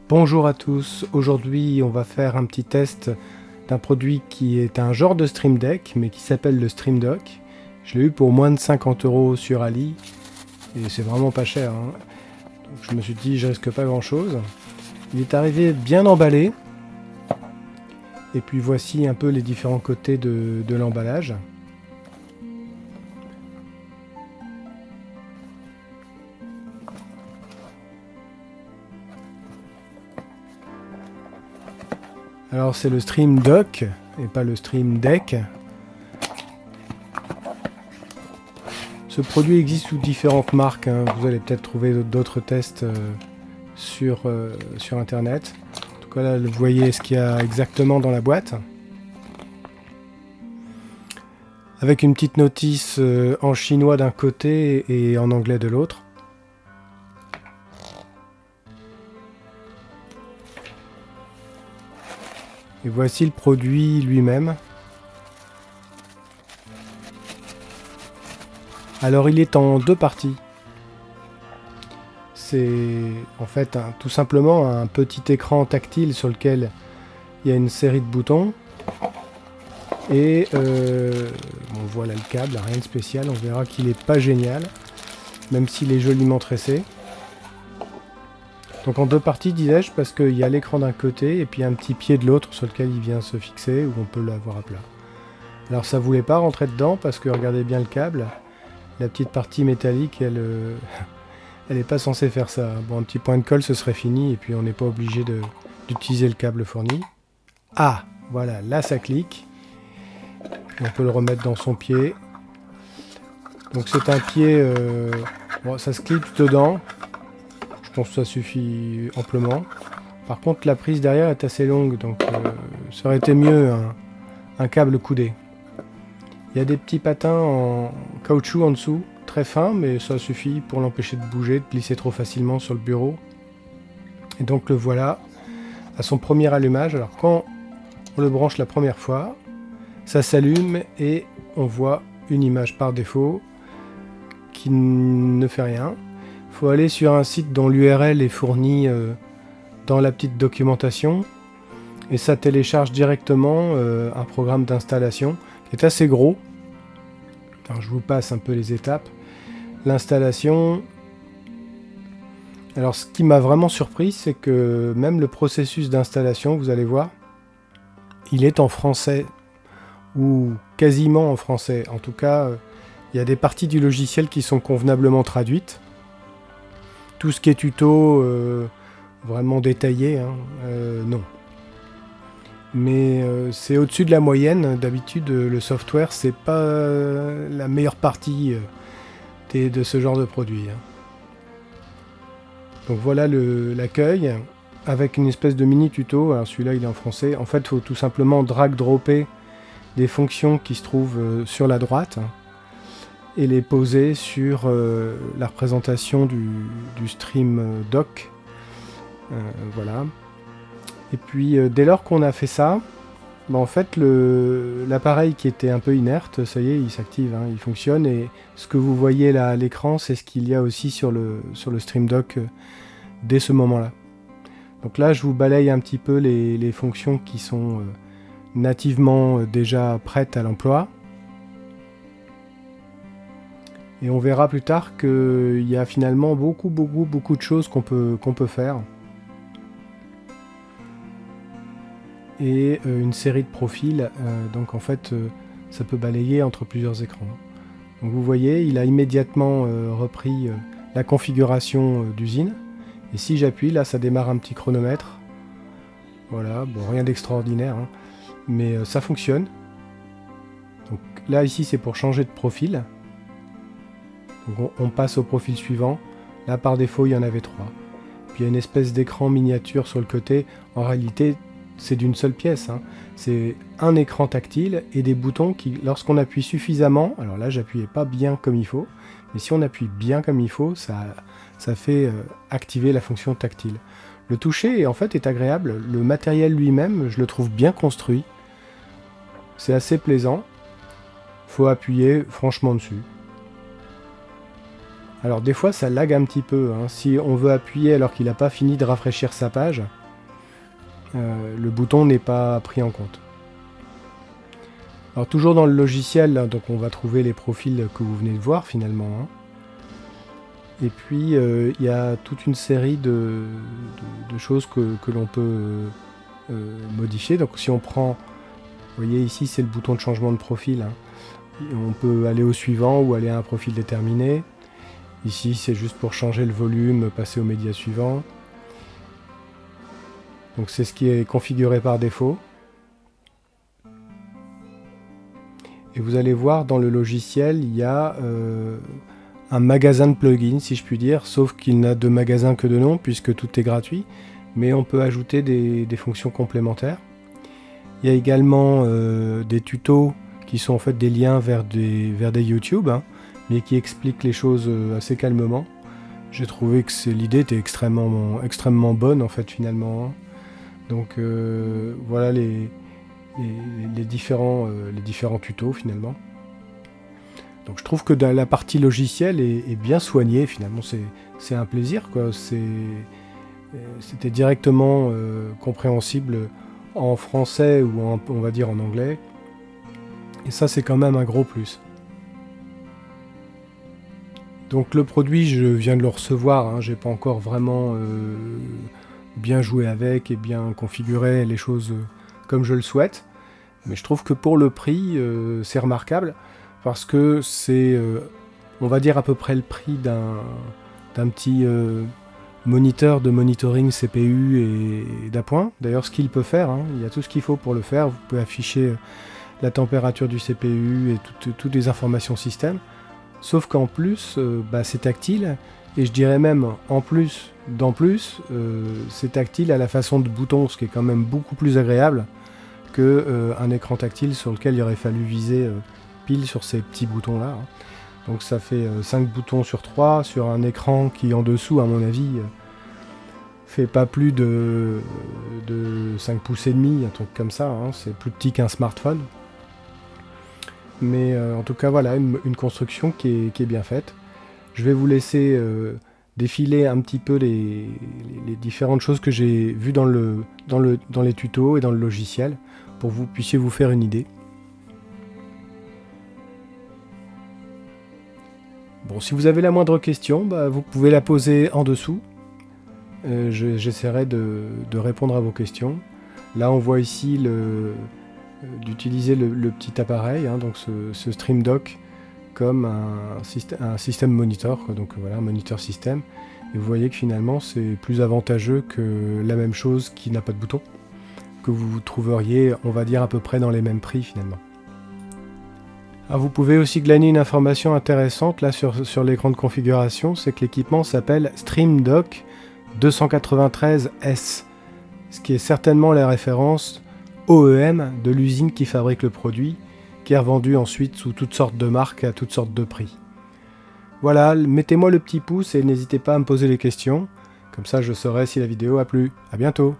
Bonjour à tous, aujourd'hui on va faire un petit test d'un produit qui est un genre de Stream Deck mais qui s'appelle le Stream Dock. Je l'ai eu pour moins de 50 € sur Ali et c'est vraiment pas cher, hein. Donc je me suis dit je risque pas grand chose. Il est arrivé bien emballé et puis voici un peu les différents côtés de l'emballage. Alors c'est le Stream Dock et pas le Stream Deck. Ce produit existe sous différentes marques, hein. Vous allez peut-être trouver d'autres tests sur internet. En tout cas là vous voyez ce qu'il y a exactement dans la boîte. Avec une petite notice en chinois d'un côté et en anglais de l'autre. Et voici le produit lui-même. Alors il est en deux parties. C'est en fait tout simplement un petit écran tactile sur lequel il y a une série de boutons. Et on voit là le câble, rien de spécial, on verra qu'il n'est pas génial, même s'il est joliment tressé. Donc en deux parties disais-je, parce qu'il y a l'écran d'un côté et puis un petit pied de l'autre sur lequel il vient se fixer, où on peut l'avoir à plat. Alors ça voulait pas rentrer dedans parce que regardez bien le câble, la petite partie métallique, elle est pas censée faire ça. Bon, un petit point de colle ce serait fini et puis on n'est pas obligé d'utiliser le câble fourni. Ah, voilà, là ça clique. On peut le remettre dans son pied. Donc c'est un pied, bon, ça se clipse dedans. Je pense que ça suffit amplement. Par contre la prise derrière est assez longue, donc ça aurait été mieux un câble coudé. Il y a des petits patins en caoutchouc en dessous, très fins, mais ça suffit pour l'empêcher de bouger, de glisser trop facilement sur le bureau. Et donc le voilà à son premier allumage. Alors quand on le branche la première fois, ça s'allume et on voit une image par défaut qui ne fait rien. Il faut aller sur un site dont l'URL est fournie dans la petite documentation et ça télécharge directement un programme d'installation qui est assez gros. Alors, je vous passe un peu les étapes. L'installation. Alors ce qui m'a vraiment surpris, c'est que même le processus d'installation, vous allez voir, il est en français ou quasiment en français. En tout cas, il y a des parties du logiciel qui sont convenablement traduites. Tout ce qui est tuto vraiment détaillé, hein, non. Mais c'est au-dessus de la moyenne. D'habitude, le software, c'est pas la meilleure partie de ce genre de produit, hein. Donc voilà l'accueil, avec une espèce de mini tuto. Alors celui-là, il est en français. En fait, il faut tout simplement drag-dropper des fonctions qui se trouvent sur la droite et les poser sur la représentation du Stream Dock. Voilà. Et puis dès lors qu'on a fait ça, en fait l'appareil qui était un peu inerte, ça y est, il s'active, hein, il fonctionne, et ce que vous voyez là à l'écran, c'est ce qu'il y a aussi sur le Stream Dock dès ce moment-là. Donc là, je vous balaye un petit peu les fonctions qui sont nativement déjà prêtes à l'emploi. Et on verra plus tard qu'il y a finalement beaucoup de choses qu'on peut faire. Et une série de profils, donc en fait ça peut balayer entre plusieurs écrans. Donc vous voyez, il a immédiatement repris la configuration d'usine, et si j'appuie, là ça démarre un petit chronomètre. Voilà, bon, rien d'extraordinaire, hein, mais ça fonctionne. Donc là ici c'est pour changer de profil. Donc on passe au profil suivant. Là par défaut il y en avait 3. Puis il y a une espèce d'écran miniature sur le côté. En réalité c'est d'une seule pièce, hein. C'est un écran tactile et des boutons qui, lorsqu'on appuie suffisamment, alors là j'appuyais pas bien comme il faut, mais si on appuie bien comme il faut, ça fait activer la fonction tactile. Le toucher en fait est agréable, le matériel lui-même je le trouve bien construit, c'est assez plaisant, faut appuyer franchement dessus. Alors des fois ça lag un petit peu, hein. Si on veut appuyer alors qu'il n'a pas fini de rafraîchir sa page, le bouton n'est pas pris en compte. Alors toujours dans le logiciel, là, donc on va trouver les profils que vous venez de voir finalement, hein. Et puis il y a toute une série de choses que l'on peut modifier. Donc si on prend, vous voyez ici c'est le bouton de changement de profil, hein. On peut aller au suivant ou aller à un profil déterminé. Ici c'est juste pour changer le volume, passer au média suivant. Donc c'est ce qui est configuré par défaut. Et vous allez voir dans le logiciel, il y a un magasin de plugins, si je puis dire, sauf qu'il n'a de magasin que de nom, puisque tout est gratuit, mais on peut ajouter des fonctions complémentaires. Il y a également des tutos qui sont en fait des liens vers des YouTube, hein, mais qui expliquent les choses assez calmement. J'ai trouvé que l'idée était extrêmement bonne, en fait, finalement, hein. Donc voilà les différents tutos, finalement. Donc je trouve que la partie logicielle est bien soignée, finalement, c'est un plaisir, quoi. C'était directement compréhensible en français ou on va dire en anglais. Et ça, c'est quand même un gros plus. Donc le produit, je viens de le recevoir, hein, j'ai pas encore vraiment bien joué avec et bien configuré les choses comme je le souhaite. Mais je trouve que pour le prix, c'est remarquable. Parce que c'est, on va dire, à peu près le prix d'un petit moniteur de monitoring CPU et d'appoint. D'ailleurs, ce qu'il peut faire, hein, il y a tout ce qu'il faut pour le faire. Vous pouvez afficher la température du CPU et toutes les informations système. Sauf qu'en plus, c'est tactile. Et je dirais même, en plus, c'est tactile à la façon de bouton, ce qui est quand même beaucoup plus agréable qu'un écran tactile sur lequel il aurait fallu viser pile sur ces petits boutons là, hein. Donc ça fait 5 boutons sur 3 sur un écran qui en dessous, à mon avis, fait pas plus de 5 pouces et demi, un truc comme ça, hein. C'est plus petit qu'un smartphone. Mais en tout cas voilà, une construction qui est bien faite. Je vais vous laisser défiler un petit peu les différentes choses que j'ai vues dans les tutos et dans le logiciel pour que vous puissiez vous faire une idée. Bon, si vous avez la moindre question, vous pouvez la poser en dessous. J'essaierai de répondre à vos questions. Là, on voit ici d'utiliser le petit appareil, hein, donc ce Stream Dock, comme un système monitor, quoi, donc voilà, un moniteur système. Et vous voyez que finalement, c'est plus avantageux que la même chose qui n'a pas de bouton, que vous trouveriez, on va dire, à peu près dans les mêmes prix finalement. Alors vous pouvez aussi glaner une information intéressante là sur l'écran de configuration, c'est que l'équipement s'appelle Stream Dock 293S, ce qui est certainement la référence OEM de l'usine qui fabrique le produit, qui est revendu ensuite sous toutes sortes de marques à toutes sortes de prix. Voilà, mettez-moi le petit pouce et n'hésitez pas à me poser les questions, comme ça je saurai si la vidéo a plu. À bientôt.